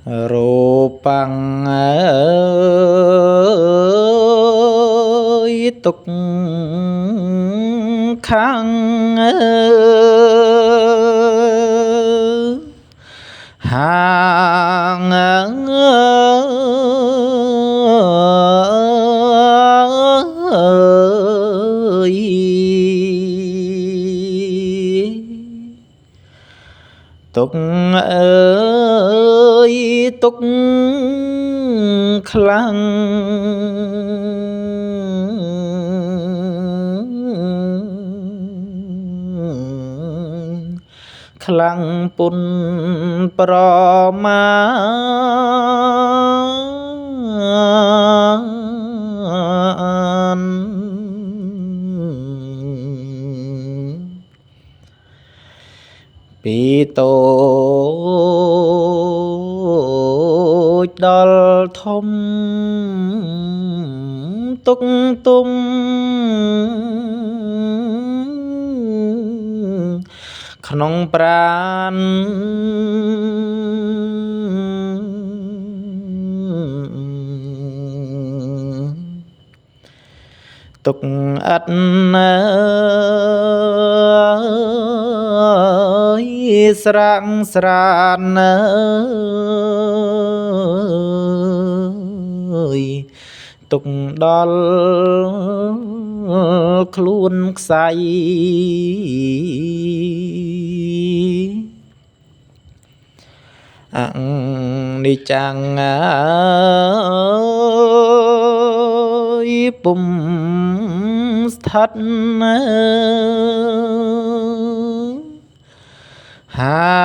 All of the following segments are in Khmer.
Rupang tục khang hàng tục ơi tục khlang khkhlang punប្រមាណពីតូចដល់ធំទុកទុំក្នុងប្រាណទុកឥតណាស្រាក់ស្រានណាទុកដល់ខ្លួនខ្សៃអនិច្ចំពុំស្ថិតហា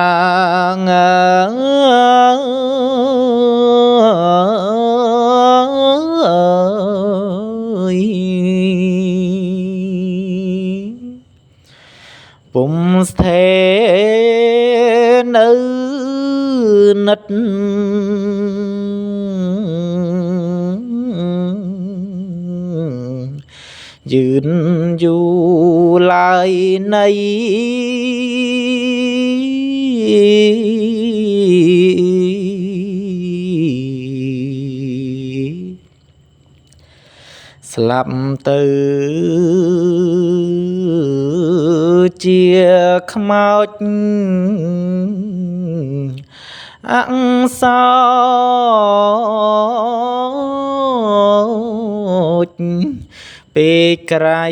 ងពុំស្ថេរនៅនិតយឺនយូរឡើយនៃស្លាប់ទៅជាខ្មោចអង្សោចពេកក្រៃ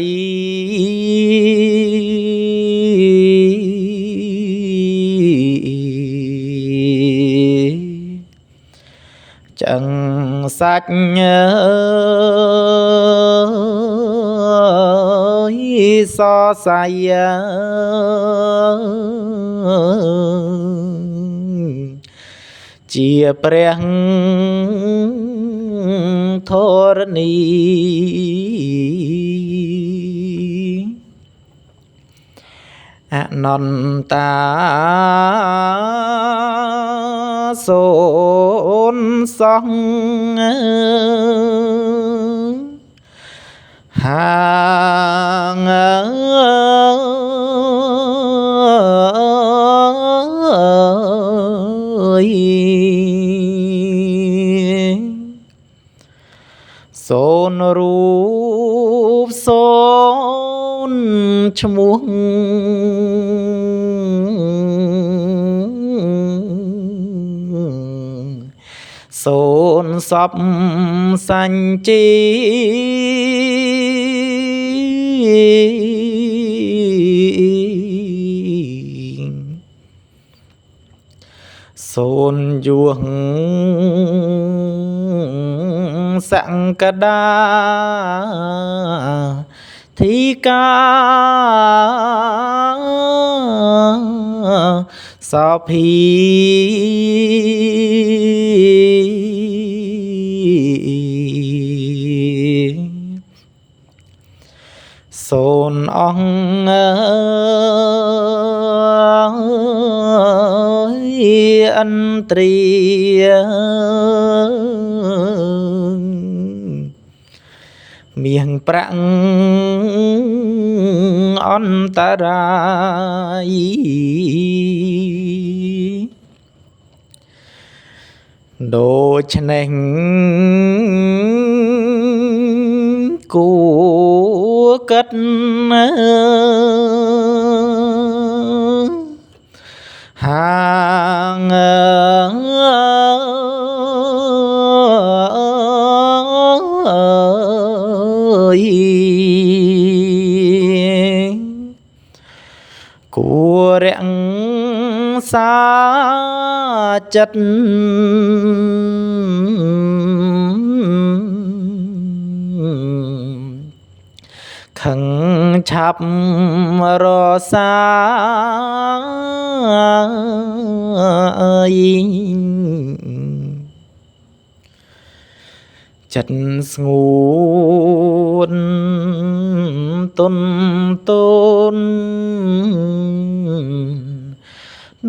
ចឹងសាច់សរសៃជាព្រះធរណីអនន្តាសូនសង្ឃហាងសូនរូបសូនឈ្មោះសូនសពសញ្ជីសូនយោងសង្កដាធីកាសភីសូនអង្គអន្ទ្រាមាសប្រាក់អន្តរាយ ដូច្នេះគួរគិតហាងគួររក្សាចិត្តខឹងឆាប់រសាចិត្តស្ងួនទន់ទន់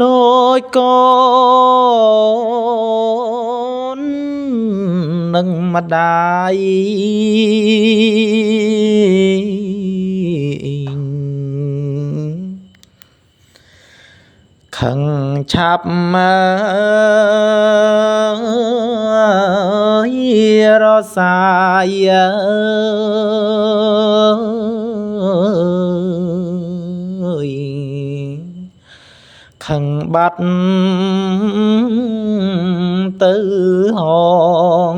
ដូចកូននឹងម្ដាយខឹងឆាប់រសាយខឹងបាត់ទៅហង